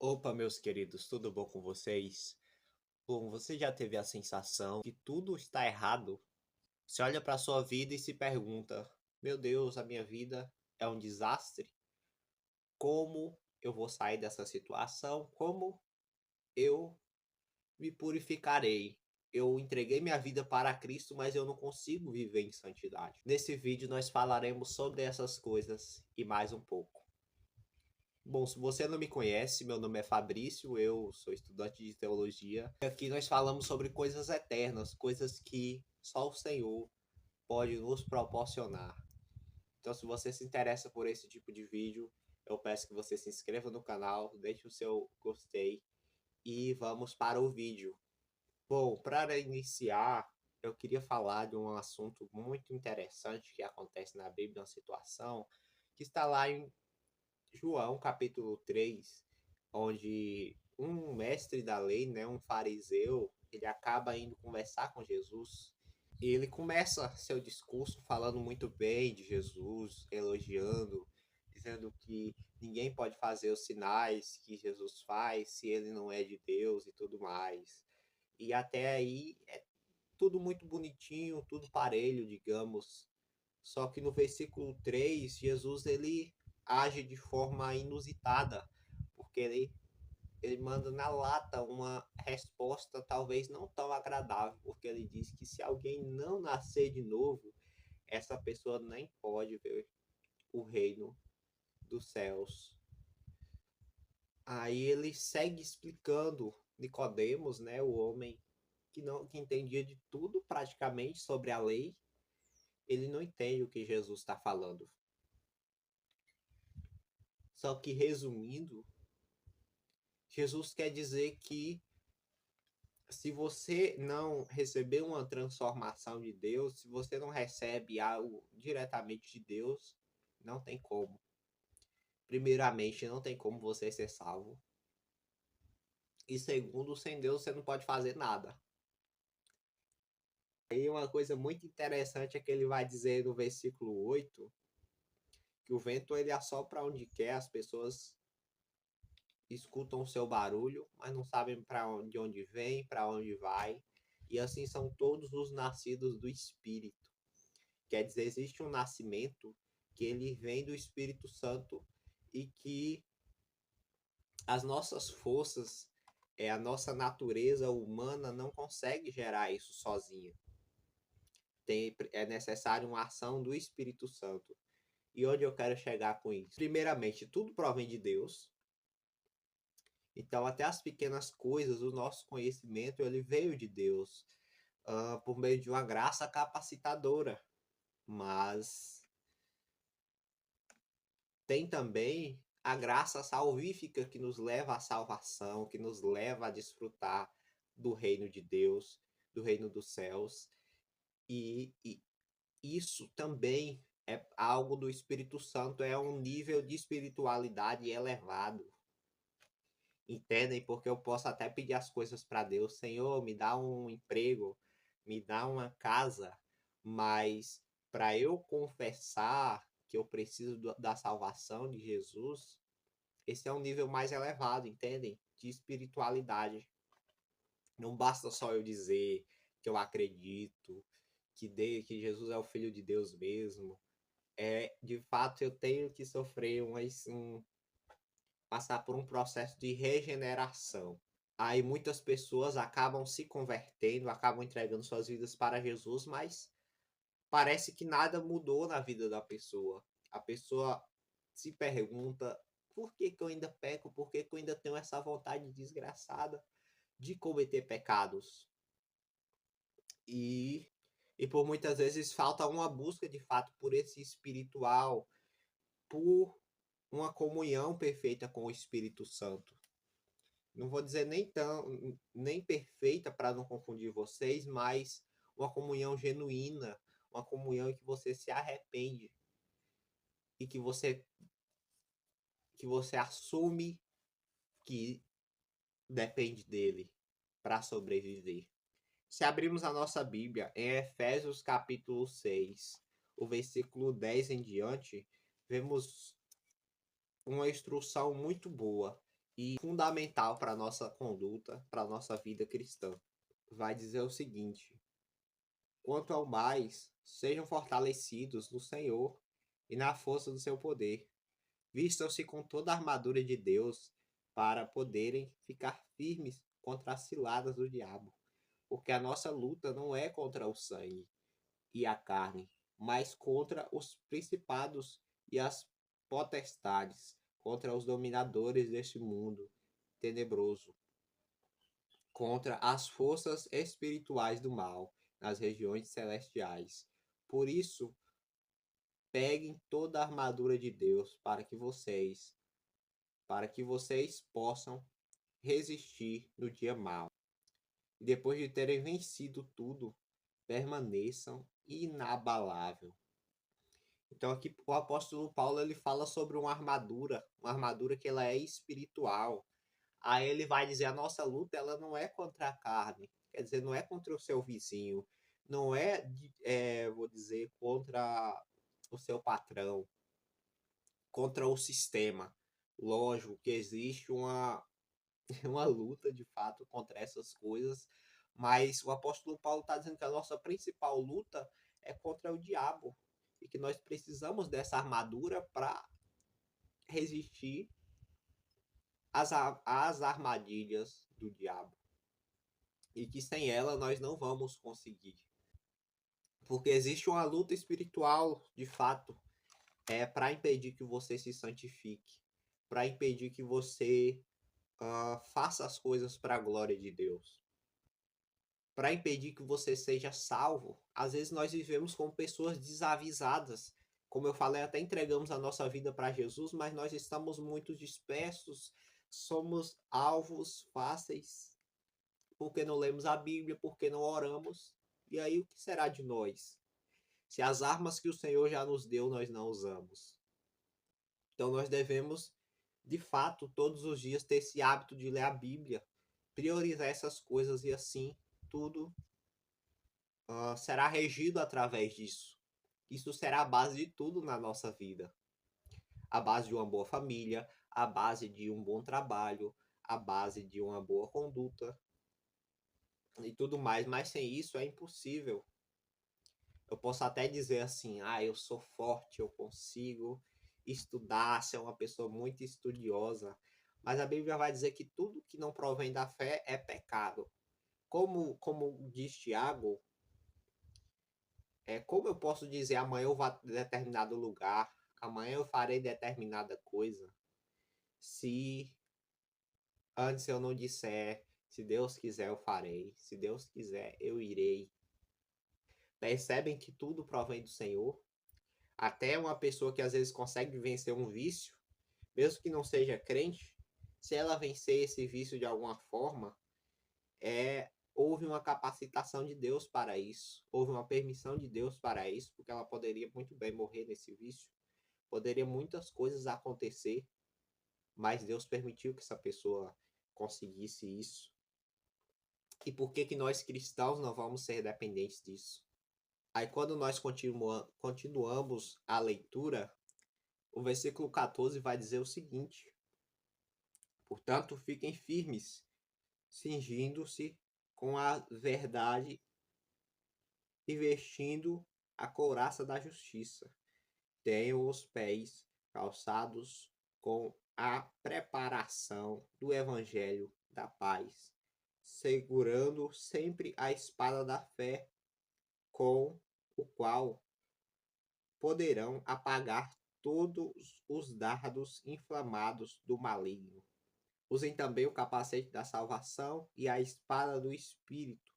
Opa, meus queridos, tudo bom com vocês? Bom, você já teve a sensação que tudo está errado? Você olha para sua vida e se pergunta: Meu Deus, a minha vida é um desastre? Como eu vou sair dessa situação? Como eu me purificarei? Eu entreguei minha vida para Cristo, mas eu não consigo viver em santidade. Nesse vídeo nós falaremos sobre essas coisas e mais um pouco. Bom, se você não me conhece, meu nome é Fabrício, eu sou estudante de teologia. Aqui nós falamos sobre coisas eternas, coisas que só o Senhor pode nos proporcionar. Então, se você se interessa por esse tipo de vídeo, eu peço que você se inscreva no canal, deixe o seu gostei e vamos para o vídeo. Bom, para iniciar, eu queria falar de um assunto muito interessante que acontece na Bíblia, uma situação que está lá em João capítulo 3, onde um mestre da lei, né, um fariseu, ele acaba indo conversar com Jesus e ele começa seu discurso falando muito bem de Jesus, elogiando, dizendo que ninguém pode fazer os sinais que Jesus faz se ele não é de Deus e tudo mais. E até aí é tudo muito bonitinho, tudo parelho, digamos. Só que no versículo 3, Jesus ele age de forma inusitada, porque ele manda na lata uma resposta talvez não tão agradável, porque ele diz que se alguém não nascer de novo, essa pessoa nem pode ver o reino dos céus. Aí ele segue explicando Nicodemos, né, o homem que entendia de tudo praticamente sobre a lei, ele não entende o que Jesus está falando. Só que resumindo, Jesus quer dizer que se você não receber uma transformação de Deus, se você não recebe algo diretamente de Deus, não tem como. Primeiramente, não tem como você ser salvo. E segundo, sem Deus você não pode fazer nada. E uma coisa muito interessante é que ele vai dizer no versículo 8 que o vento ele assopra onde quer, as pessoas escutam o seu barulho, mas não sabem de onde vem, para onde vai. E assim são todos os nascidos do Espírito. Quer dizer, existe um nascimento que ele vem do Espírito Santo e que as nossas forças, a nossa natureza humana não consegue gerar isso sozinha. É necessário uma ação do Espírito Santo. E onde eu quero chegar com isso? Primeiramente, tudo provém de Deus. Então, até as pequenas coisas, o nosso conhecimento, ele veio de Deus, por meio de uma graça capacitadora. Mas tem também a graça salvífica que nos leva à salvação, que nos leva a desfrutar do reino de Deus, do reino dos céus. E isso também é algo do Espírito Santo, é um nível de espiritualidade elevado. Entendem? Porque eu posso até pedir as coisas para Deus, Senhor, me dá um emprego, me dá uma casa, mas para eu confessar que eu preciso da salvação de Jesus, esse é um nível mais elevado, entendem? De espiritualidade. Não basta só eu dizer que eu acredito, que Jesus é o Filho de Deus mesmo. De fato, eu tenho que sofrer passar por um processo de regeneração. Aí muitas pessoas acabam se convertendo, acabam entregando suas vidas para Jesus, mas parece que nada mudou na vida da pessoa. A pessoa se pergunta por que, que eu ainda peco, por que, que eu ainda tenho essa vontade desgraçada de cometer pecados. E, e por muitas vezes falta uma busca de fato por esse espiritual, por uma comunhão perfeita com o Espírito Santo. Não vou dizer nem perfeita para não confundir vocês, mas uma comunhão genuína, uma comunhão em que você se arrepende e que você assume que depende dele para sobreviver. Se abrirmos a nossa Bíblia em Efésios capítulo 6, o versículo 10 em diante, vemos uma instrução muito boa, e fundamental para a nossa conduta, para a nossa vida cristã. Vai dizer o seguinte: quanto ao mais, sejam fortalecidos no Senhor e na força do seu poder. Vistam-se com toda a armadura de Deus para poderem ficar firmes contra as ciladas do diabo. Porque a nossa luta não é contra o sangue e a carne, mas contra os principados e as potestades, contra os dominadores deste mundo tenebroso, contra as forças espirituais do mal nas regiões celestiais. Por isso, peguem toda a armadura de Deus para que vocês possam resistir no dia mau. E depois de terem vencido tudo, permaneçam inabalável. Então aqui o apóstolo Paulo ele fala sobre uma armadura que ela é espiritual. Aí ele vai dizer a nossa luta ela não é contra a carne, quer dizer, não é contra o seu vizinho, não vou dizer, contra o seu patrão, contra o sistema. Lógico que existe uma luta de fato contra essas coisas, mas o apóstolo Paulo está dizendo que a nossa principal luta é contra o diabo e que nós precisamos dessa armadura para resistir às armadilhas do diabo e que sem ela nós não vamos conseguir, porque existe uma luta espiritual de fato para impedir que você se santifique, para impedir que você faça as coisas para a glória de Deus, para impedir que você seja salvo. Às vezes nós vivemos como pessoas desavisadas. Como eu falei, até entregamos a nossa vida para Jesus, mas nós estamos muito dispersos, somos alvos fáceis, porque não lemos a Bíblia, porque não oramos. E aí o que será de nós? Se as armas que o Senhor já nos deu, nós não usamos. Então nós devemos, de fato, todos os dias ter esse hábito de ler a Bíblia, priorizar essas coisas e assim tudo será regido através disso. Isso será a base de tudo na nossa vida. A base de uma boa família, a base de um bom trabalho, a base de uma boa conduta e tudo mais. Mas sem isso é impossível. Eu posso até dizer assim, eu sou forte, eu consigo estudar, ser uma pessoa muito estudiosa. Mas a Bíblia vai dizer que tudo que não provém da fé é pecado. Como diz Tiago, como eu posso dizer amanhã eu vou a determinado lugar, amanhã eu farei determinada coisa, se antes eu não disser, se Deus quiser eu farei, se Deus quiser eu irei. Percebem que tudo provém do Senhor? Até uma pessoa que às vezes consegue vencer um vício, mesmo que não seja crente, se ela vencer esse vício de alguma forma, houve uma capacitação de Deus para isso, houve uma permissão de Deus para isso, porque ela poderia muito bem morrer nesse vício, poderia muitas coisas acontecer, mas Deus permitiu que essa pessoa conseguisse isso. E por que que nós cristãos não vamos ser dependentes disso? Aí quando nós continuamos a leitura, o versículo 14 vai dizer o seguinte: portanto, fiquem firmes, cingindo-se com a verdade e vestindo a couraça da justiça. Tenham os pés calçados com a preparação do evangelho da paz, segurando sempre a espada da fé, com o qual poderão apagar todos os dardos inflamados do maligno. Usem também o capacete da salvação e a espada do Espírito,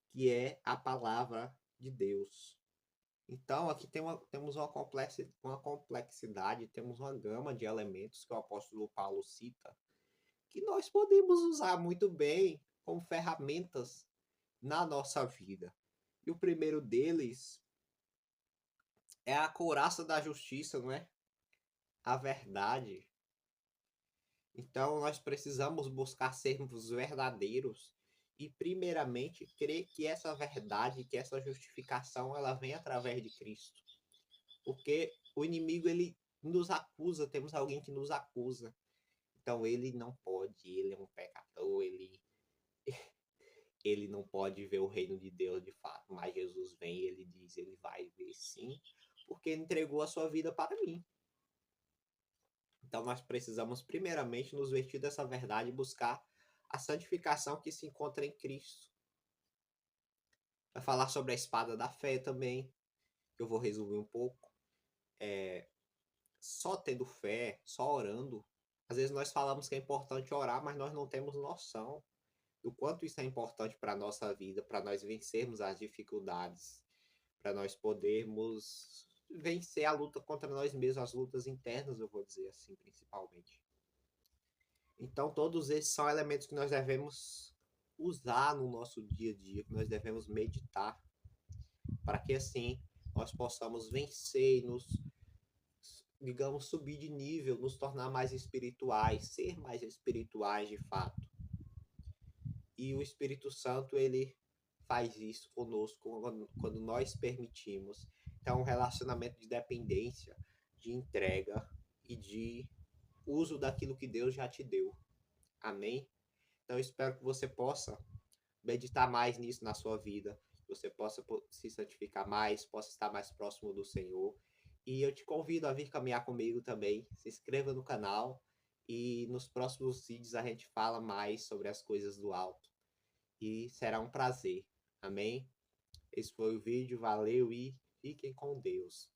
que é a palavra de Deus. Então, aqui temos uma complexidade, temos uma gama de elementos que o apóstolo Paulo cita, que nós podemos usar muito bem como ferramentas na nossa vida. E o primeiro deles é a couraça da justiça, não é? A verdade. Então, nós precisamos buscar sermos verdadeiros e, primeiramente, crer que essa verdade, que essa justificação, ela vem através de Cristo. Porque o inimigo, ele nos acusa, temos alguém que nos acusa. Então ele não pode, ele é um pecador, ele não pode ver o reino de Deus de fato. Mas Jesus vem e ele diz, ele vai ver sim, porque ele entregou a sua vida para mim. Então nós precisamos primeiramente nos vestir dessa verdade e buscar a santificação que se encontra em Cristo. Vai falar sobre a espada da fé também, que eu vou resumir um pouco. Só tendo fé, só orando, às vezes nós falamos que é importante orar, mas nós não temos noção do quanto isso é importante para a nossa vida, para nós vencermos as dificuldades, para nós podermos vencer a luta contra nós mesmos, as lutas internas, eu vou dizer assim, principalmente. Então, todos esses são elementos que nós devemos usar no nosso dia a dia, que nós devemos meditar, para que assim nós possamos vencer e nos, digamos, subir de nível, nos tornar mais espirituais, ser mais espirituais de fato. E o Espírito Santo, ele faz isso conosco quando nós permitimos. Então, um relacionamento de dependência, de entrega e de uso daquilo que Deus já te deu. Amém? Então, eu espero que você possa meditar mais nisso na sua vida, que você possa se santificar mais, possa estar mais próximo do Senhor. E eu te convido a vir caminhar comigo também. Se inscreva no canal e nos próximos vídeos a gente fala mais sobre as coisas do alto. E será um prazer. Amém? Esse foi o vídeo, valeu e fiquem com Deus.